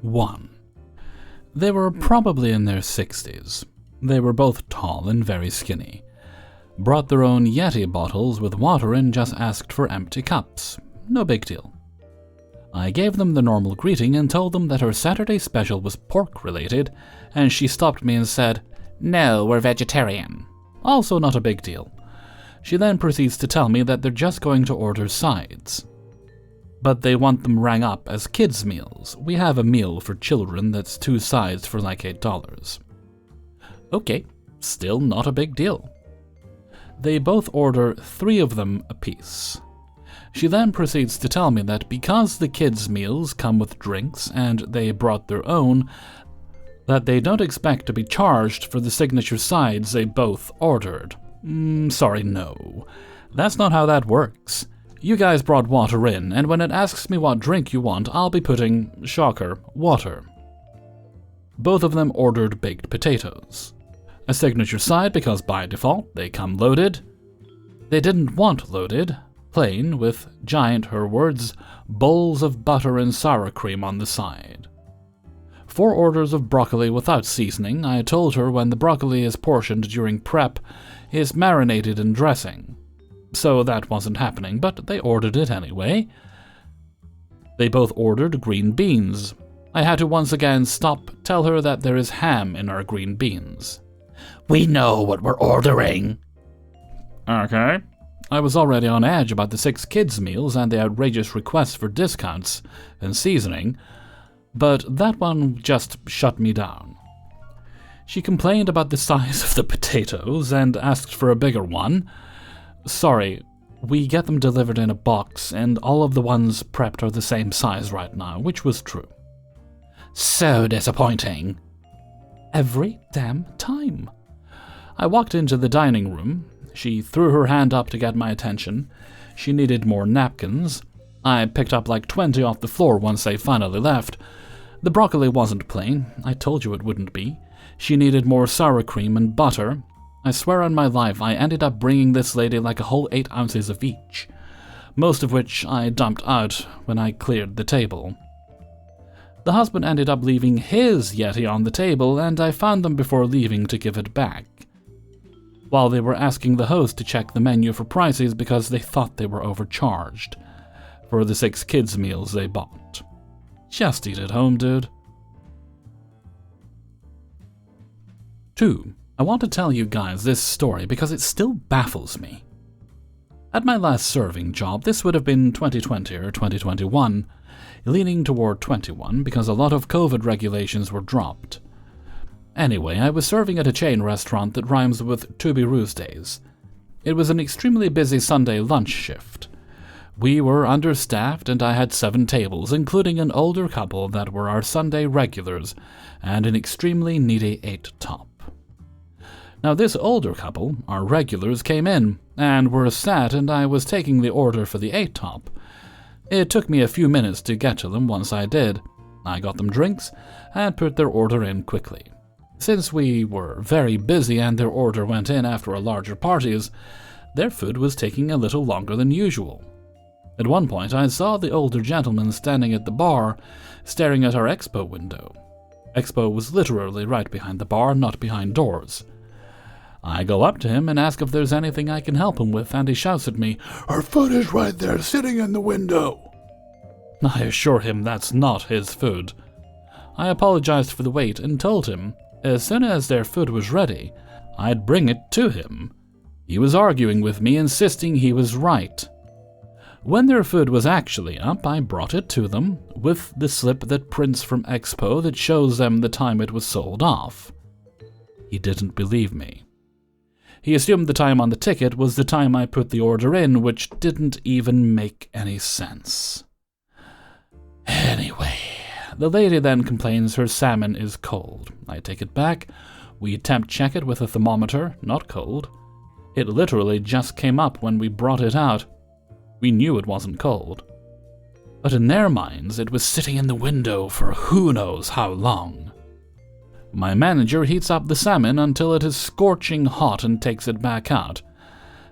1. They were probably in their 60s. They were both tall and very skinny. Brought their own Yeti bottles with water and just asked for empty cups. No big deal. I gave them the normal greeting and told them that her Saturday special was pork-related, and she stopped me and said, "No, we're vegetarian." Also not a big deal. She then proceeds to tell me that they're just going to order sides. But they want them rang up as kids' meals. We have a meal for children that's 2 sides for like $8. Okay, still not a big deal. They both order 3 of them apiece. She then proceeds to tell me that because the kids' meals come with drinks and they brought their own, that they don't expect to be charged for the signature sides they both ordered. Sorry, no. That's not how that works. You guys brought water in, and when it asks me what drink you want, I'll be putting, shocker, water. Both of them ordered baked potatoes. A signature side because by default they come loaded. They didn't want loaded, plain with giant, her words, bowls of butter and sour cream on the side. 4 orders of broccoli without seasoning. I told her when the broccoli is portioned during prep, is marinated in dressing. So that wasn't happening, but they ordered it anyway. They both ordered green beans. I had to once again tell her that there is ham in our green beans. "We know what we're ordering." Okay. I was already on edge about the 6 kids' meals and the outrageous requests for discounts and seasoning, but that one just shut me down. She complained about the size of the potatoes and asked for a bigger one. Sorry, we get them delivered in a box, and all of the ones prepped are the same size right now, which was true. So disappointing. Every damn time. I walked into the dining room. She threw her hand up to get my attention. She needed more napkins. I picked up like 20 off the floor once they finally left. The broccoli wasn't plain. I told you it wouldn't be. She needed more sour cream and butter. I swear on my life I ended up bringing this lady like a whole 8 ounces of each, most of which I dumped out when I cleared the table. The husband ended up leaving his Yeti on the table, and I found them before leaving to give it back, while they were asking the host to check the menu for prices because they thought they were overcharged for the 6 kids' meals they bought. Just eat at home, dude. 2. I want to tell you guys this story because it still baffles me. At my last serving job, this would have been 2020 or 2021, leaning toward 21 because a lot of COVID regulations were dropped. Anyway, I was serving at a chain restaurant that rhymes with To Be Roo's days. It was an extremely busy Sunday lunch shift. We were understaffed and I had 7 tables, including an older couple that were our Sunday regulars and an extremely needy 8 top. Now this older couple, our regulars, came in and were sat, and I was taking the order for the 8 top. It took me a few minutes to get to them. Once I did, I got them drinks and put their order in quickly. Since we were very busy and their order went in after a larger parties, their food was taking a little longer than usual. At one point I saw the older gentleman standing at the bar, staring at our expo window. Expo was literally right behind the bar, not behind doors. I go up to him and ask if there's anything I can help him with, and he shouts at me, "Our food is right there, sitting in the window." I assure him that's not his food. I apologized for the wait and told him, as soon as their food was ready, I'd bring it to him. He was arguing with me, insisting he was right. When their food was actually up, I brought it to them, with the slip that prints from Expo that shows them the time it was sold off. He didn't believe me. He assumed the time on the ticket was the time I put the order in, which didn't even make any sense. Anyway, the lady then complains her salmon is cold. I take it back. We temp check it with a thermometer, not cold. It literally just came up when we brought it out. We knew it wasn't cold. But in their minds, it was sitting in the window for who knows how long. My manager heats up the salmon until it is scorching hot and takes it back out.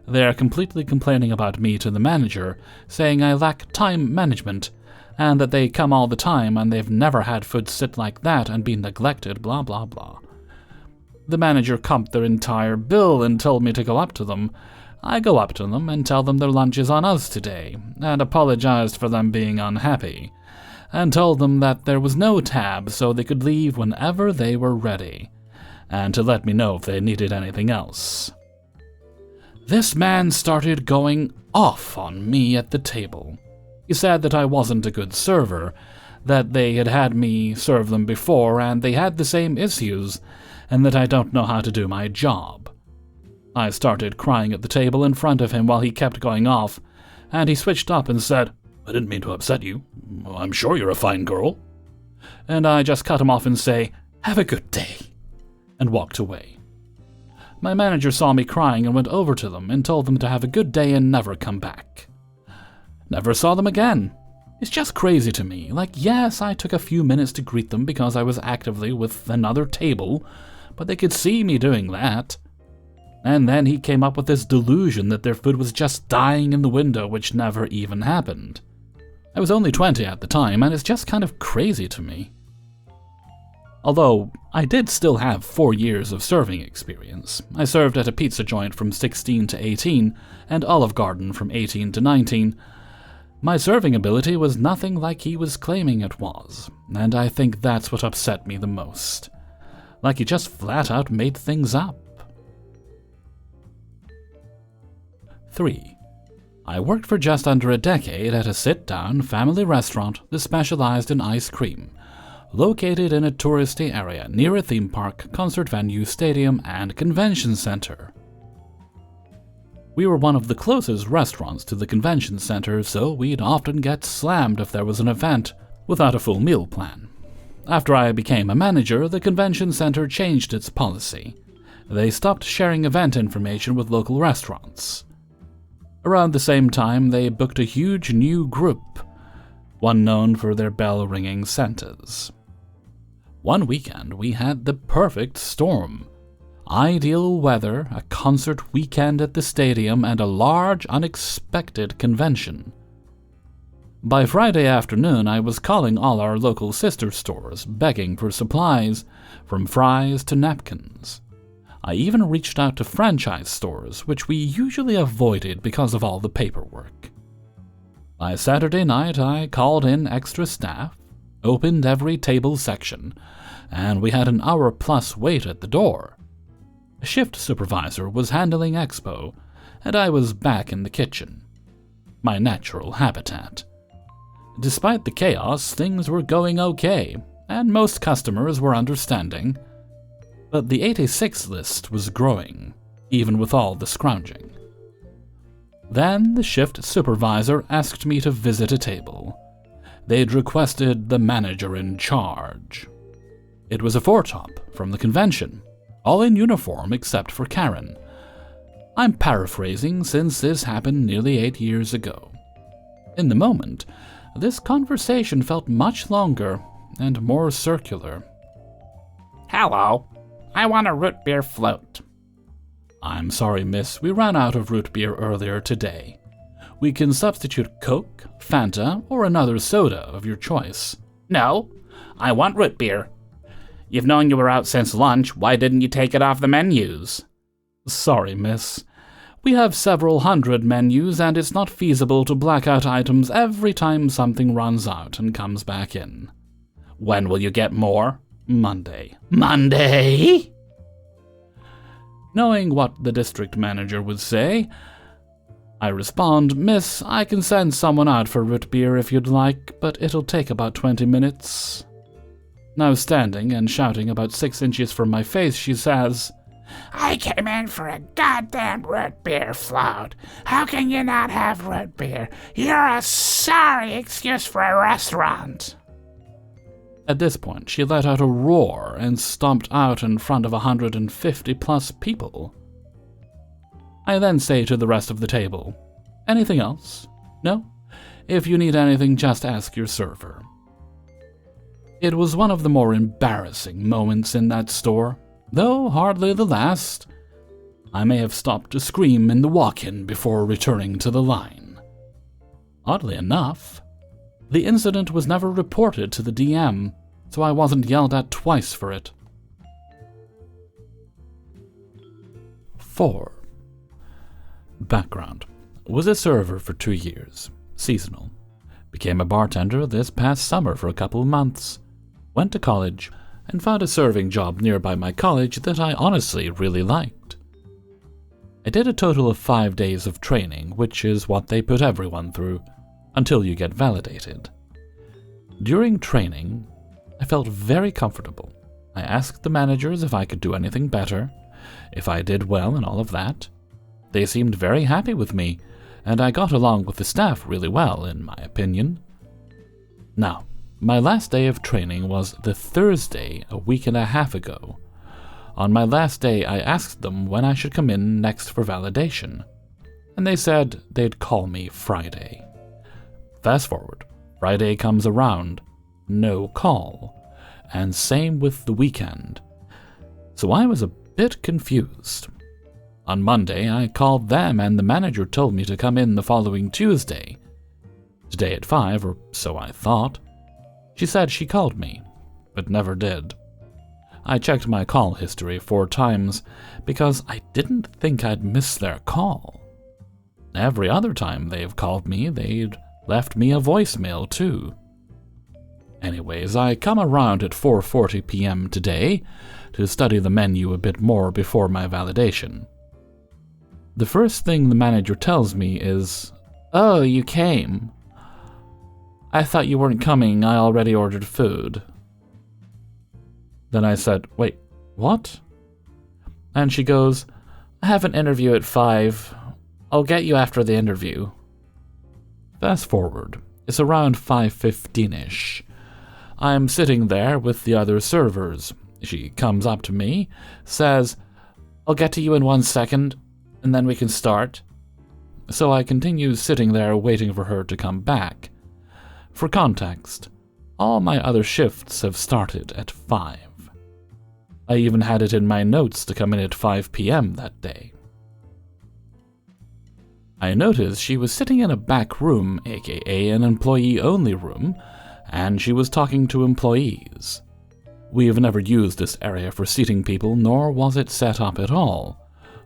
They are completely complaining about me to the manager, saying I lack time management, and that they come all the time and they've never had food sit like that and be neglected, blah blah blah. The manager comped their entire bill and told me to go up to them. I go up to them and tell them their lunch is on us today, and apologized for them being unhappy, and told them that there was no tab so they could leave whenever they were ready, and to let me know if they needed anything else. This man started going off on me at the table. He said that I wasn't a good server, that they had had me serve them before and they had the same issues, and that I don't know how to do my job. I started crying at the table in front of him while he kept going off, and he switched up and said, "I didn't mean to upset you. I'm sure you're a fine girl." And I just cut him off and say, "Have a good day," and walked away. My manager saw me crying and went over to them and told them to have a good day and never come back. Never saw them again. It's just crazy to me. Like, yes, I took a few minutes to greet them because I was actively with another table, but they could see me doing that. And then he came up with this delusion that their food was just dying in the window, which never even happened. I was only 20 at the time, and it's just kind of crazy to me. Although, I did still have 4 years of serving experience. I served at a pizza joint from 16 to 18, and Olive Garden from 18 to 19. My serving ability was nothing like he was claiming it was, and I think that's what upset me the most. Like he just flat out made things up. 3. I worked for just under a decade at a sit-down family restaurant that specialized in ice cream, located in a touristy area near a theme park, concert venue, stadium, and convention center. We were one of the closest restaurants to the convention center, so we'd often get slammed if there was an event without a full meal plan. After I became a manager, the convention center changed its policy. They stopped sharing event information with local restaurants. Around the same time, they booked a huge new group, one known for their bell-ringing Santas. One weekend, we had the perfect storm. Ideal weather, a concert weekend at the stadium, and a large, unexpected convention. By Friday afternoon, I was calling all our local sister stores, begging for supplies, from fries to napkins. I even reached out to franchise stores, which we usually avoided because of all the paperwork. By Saturday night, I called in extra staff, opened every table section, and we had an hour-plus wait at the door. A shift supervisor was handling expo, and I was back in the kitchen, my natural habitat. Despite the chaos, things were going okay, and most customers were understanding. But the 86 list was growing, even with all the scrounging. Then the shift supervisor asked me to visit a table. They'd requested the manager in charge. It was a four-top from the convention, all in uniform except for Karen. I'm paraphrasing since this happened nearly 8 years ago. In the moment, this conversation felt much longer and more circular. "Hello. I want a root beer float." "I'm sorry, miss, we ran out of root beer earlier today. We can substitute Coke, Fanta, or another soda of your choice." "No, I want root beer. You've known you were out since lunch. Why didn't you take it off the menus?" "Sorry, miss. We have several hundred menus, and it's not feasible to black out items every time something runs out and comes back in." "When will you get more?" "Monday." "Monday?" Knowing what the district manager would say, I respond, "Miss, I can send someone out for root beer if you'd like, but it'll take about 20 minutes. Now standing and shouting about 6 inches from my face, she says, "I came in for a goddamn root beer float. How can you not have root beer? You're a sorry excuse for a restaurant." At this point, she let out a roar and stomped out in front of 150-plus people. I then say to the rest of the table, "Anything else? No? If you need anything, just ask your server." It was one of the more embarrassing moments in that store, though hardly the last. I may have stopped to scream in the walk-in before returning to the line. Oddly enough, The incident was never reported to the DM, so I wasn't yelled at twice for it. 4. Background. Was a server for 2 years. Seasonal. Became a bartender this past summer for a couple of months. Went to college and found a serving job nearby my college that I honestly really liked. I did a total of 5 days of training, which is what they put everyone through, until you get validated. During training, I felt very comfortable. I asked the managers if I could do anything better, if I did well and all of that. They seemed very happy with me, and I got along with the staff really well, in my opinion. Now, my last day of training was the Thursday a week and a half ago. On my last day, I asked them when I should come in next for validation, and they said they'd call me Friday. Fast forward, Friday comes around, no call, and same with the weekend. So I was a bit confused. On Monday, I called them and the manager told me to come in the following Tuesday. Today at 5, or so I thought. She said she called me, but never did. I checked my call history 4 times because I didn't think I'd miss their call. Every other time they've called me, they'd left me a voicemail too. Anyways, I come around at 4:40 p.m. today to study the menu a bit more before my validation. The first thing the manager tells me is, "Oh, you came. I thought you weren't coming, I already ordered food." Then I said, "Wait, what?" And she goes, "I have an interview at 5. I'll get you after the interview." Fast forward, it's around 5:15-ish. I'm sitting there with the other servers. She comes up to me, says, "I'll get to you in 1 second, and then we can start." So I continue sitting there waiting for her to come back. For context, all my other shifts have started at 5. I even had it in my notes to come in at 5 p.m. that day. I noticed she was sitting in a back room, aka an employee-only room, and she was talking to employees. We have never used this area for seating people, nor was it set up at all.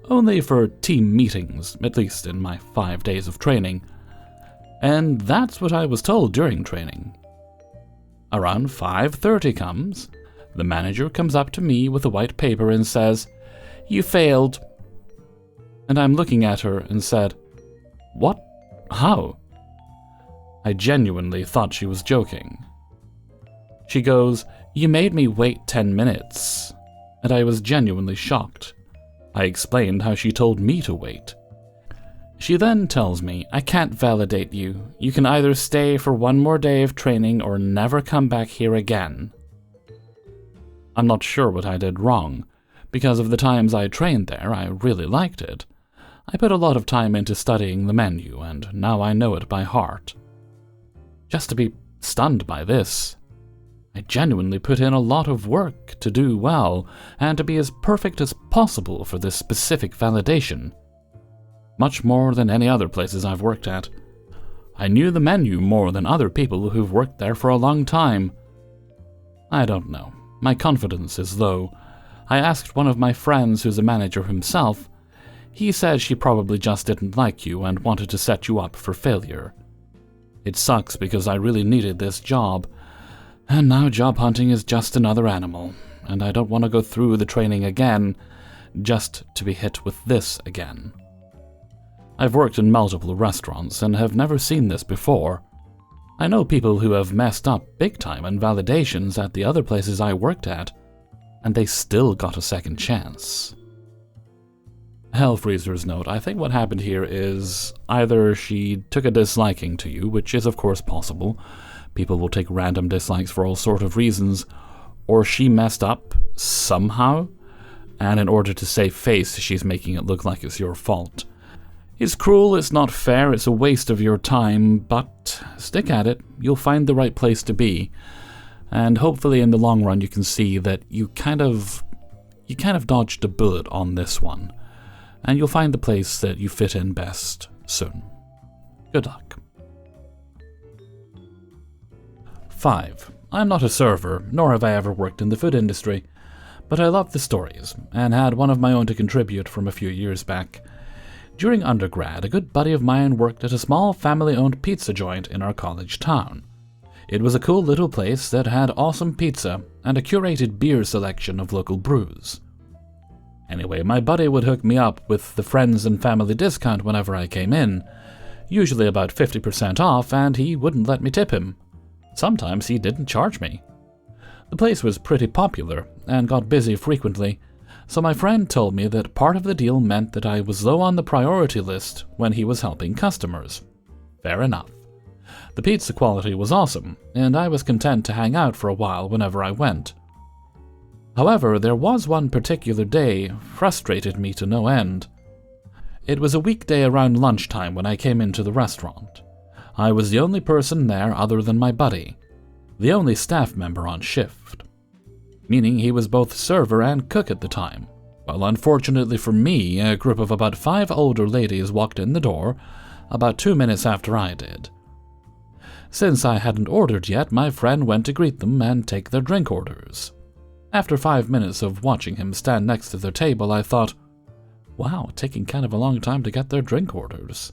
Only for team meetings, at least in my 5 days of training. And that's what I was told during training. Around 5:30 comes. The manager comes up to me with a white paper and says, "You failed." And I'm looking at her and said, "What? How?" I genuinely thought she was joking. She goes, "You made me wait 10 minutes." And I was genuinely shocked. I explained how she told me to wait. She then tells me, "I can't validate you. You can either stay for 1 more day of training or never come back here again." I'm not sure what I did wrong. Because of the times I trained there, I really liked it. I put a lot of time into studying the menu, and now I know it by heart. Just to be stunned by this. I genuinely put in a lot of work to do well, and to be as perfect as possible for this specific validation. Much more than any other places I've worked at. I knew the menu more than other people who've worked there for a long time. I don't know. My confidence is low. I asked one of my friends who's a manager himself. He said she probably just didn't like you and wanted to set you up for failure. It sucks because I really needed this job. And now job hunting is just another animal, and I don't want to go through the training again, just to be hit with this again. I've worked in multiple restaurants and have never seen this before. I know people who have messed up big time in validations at the other places I worked at, and they still got a second chance. Hellfreezer's note, I think what happened here is either she took a disliking to you, which is of course possible. People will take random dislikes for all sort of reasons, or she messed up somehow, and in order to save face, she's making it look like it's your fault. It's cruel, it's not fair, it's a waste of your time, but stick at it, you'll find the right place to be, and hopefully in the long run you can see that you kind of dodged a bullet on this one, and you'll find the place that you fit in best soon. Good luck. 5. I'm not a server, nor have I ever worked in the food industry, but I love the stories, and had one of my own to contribute from a few years back. During undergrad, a good buddy of mine worked at a small family-owned pizza joint in our college town. It was a cool little place that had awesome pizza and a curated beer selection of local brews. Anyway, my buddy would hook me up with the friends and family discount whenever I came in, usually about 50% off, and he wouldn't let me tip him. Sometimes he didn't charge me. The place was pretty popular and got busy frequently, so my friend told me that part of the deal meant that I was low on the priority list when he was helping customers. Fair enough. The pizza quality was awesome, and I was content to hang out for a while whenever I went. However, there was one particular day frustrated me to no end. It was a weekday around lunchtime when I came into the restaurant. I was the only person there other than my buddy, the only staff member on shift, meaning he was both server and cook at the time. Well, unfortunately for me, a group of about 5 older ladies walked in the door about 2 minutes after I did. Since I hadn't ordered yet, my friend went to greet them and take their drink orders. After 5 minutes of watching him stand next to their table, I thought, wow, taking kind of a long time to get their drink orders.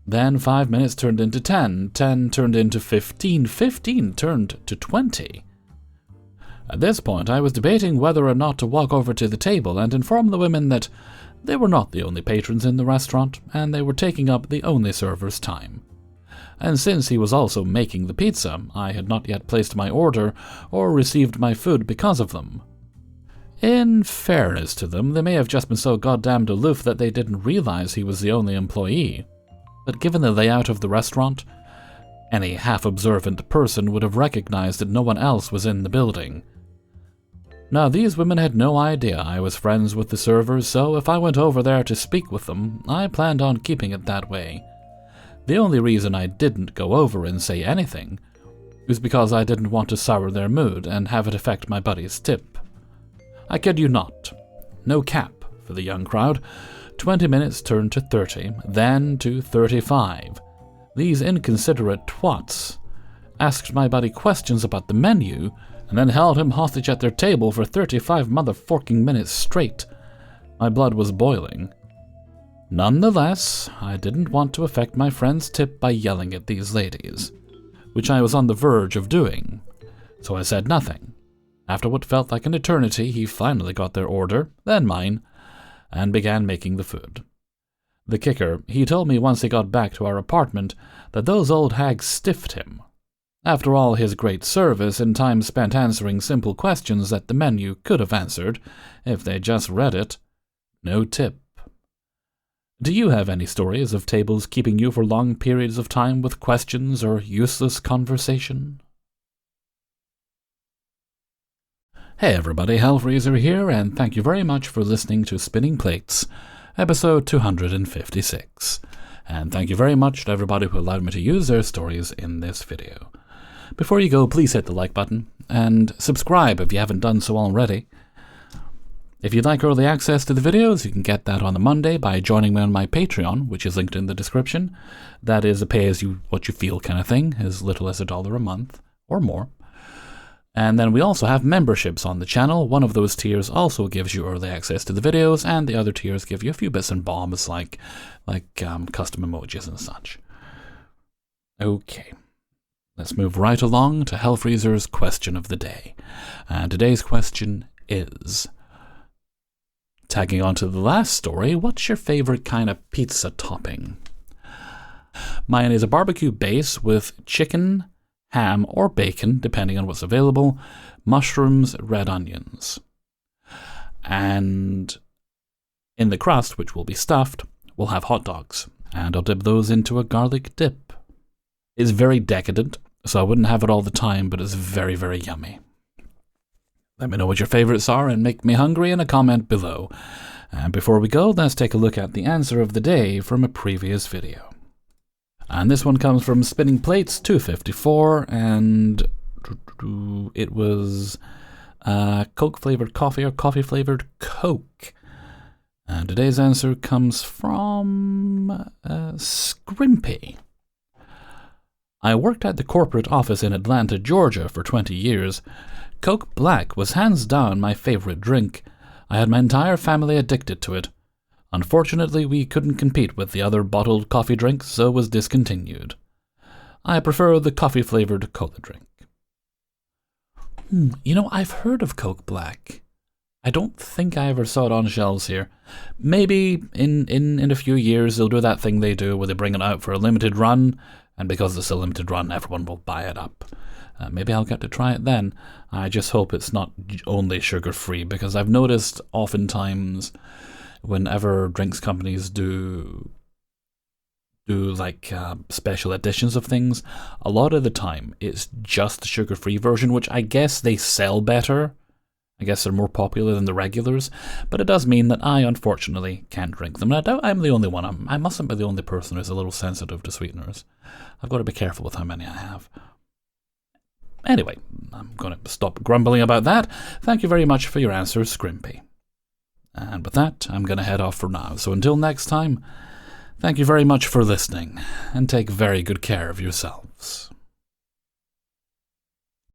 Then 5 minutes turned into 10, 10 turned into 15, 15 turned to 20. At this point, I was debating whether or not to walk over to the table and inform the women that they were not the only patrons in the restaurant, and they were taking up the only server's time. And since he was also making the pizza, I had not yet placed my order or received my food because of them. In fairness to them, they may have just been so goddamned aloof that they didn't realize he was the only employee. But given the layout of the restaurant, any half-observant person would have recognized that no one else was in the building. Now, these women had no idea I was friends with the servers, so if I went over there to speak with them, I planned on keeping it that way. The only reason I didn't go over and say anything was because I didn't want to sour their mood and have it affect my buddy's tip. I kid you not. No cap for the young crowd. 20 minutes turned to 30, then to 35. These inconsiderate twats asked my buddy questions about the menu and then held him hostage at their table for 35 motherforking minutes straight. My blood was boiling. Nonetheless, I didn't want to affect my friend's tip by yelling at these ladies, which I was on the verge of doing, so I said nothing. After what felt like an eternity, he finally got their order, then mine, and began making the food. The kicker, he told me once he got back to our apartment that those old hags stiffed him. After all his great service and time spent answering simple questions that the menu could have answered if they just read it, no tip. Do you have any stories of tables keeping you for long periods of time with questions or useless conversation? Hey everybody, Hellfreezer here, and thank you very much for listening to Spinning Plates, episode 256. And thank you very much to everybody who allowed me to use their stories in this video. Before you go, please hit the like button, and subscribe if you haven't done so already. If you'd like early access to the videos, you can get that on a Monday by joining me on my Patreon, which is linked in the description. That is a pay-as-you-what-you-feel kind of thing, as little as $1 a month, or more. And then we also have memberships on the channel. One of those tiers also gives you early access to the videos, and the other tiers give you a few bits and bobs like custom emojis and such. Okay, let's move right along to Hellfreezer's question of the day. And today's question is, tagging on to the last story, what's your favorite kind of pizza topping? Mine is a barbecue base with chicken, ham, or bacon, depending on what's available, mushrooms, red onions. And in the crust, which will be stuffed, we'll have hot dogs, and I'll dip those into a garlic dip. It's very decadent, so I wouldn't have it all the time, but it's very, very yummy. Let me know what your favorites are and make me hungry in a comment below. And before we go, let's take a look at the answer of the day from a previous video. And this one comes from Spinning Plates 254, and it was Coke-flavored coffee or coffee-flavored Coke. And today's answer comes from Scrimpy. I worked at the corporate office in Atlanta, Georgia for 20 years. Coke Black was hands down my favorite drink. I had my entire family addicted to it. Unfortunately, we couldn't compete with the other bottled coffee drinks, so it was discontinued. I prefer the coffee-flavored cola drink. I've heard of Coke Black. I don't think I ever saw it on shelves here. Maybe in a few years they'll do that thing they do where they bring it out for a limited run, and because it's a limited run, everyone will buy it up. Maybe I'll get to try it then. I just hope it's not only sugar-free, because I've noticed oftentimes whenever drinks companies do like special editions of things, a lot of the time it's just the sugar-free version, which I guess they sell better. I guess they're more popular than the regulars, but it does mean that I, unfortunately, can't drink them. And I doubt I'm the only one. I mustn't be the only person who's a little sensitive to sweeteners. I've got to be careful with how many I have. Anyway, I'm going to stop grumbling about that. Thank you very much for your answers, Scrimpy. And with that, I'm going to head off for now. So until next time, thank you very much for listening, and take very good care of yourselves.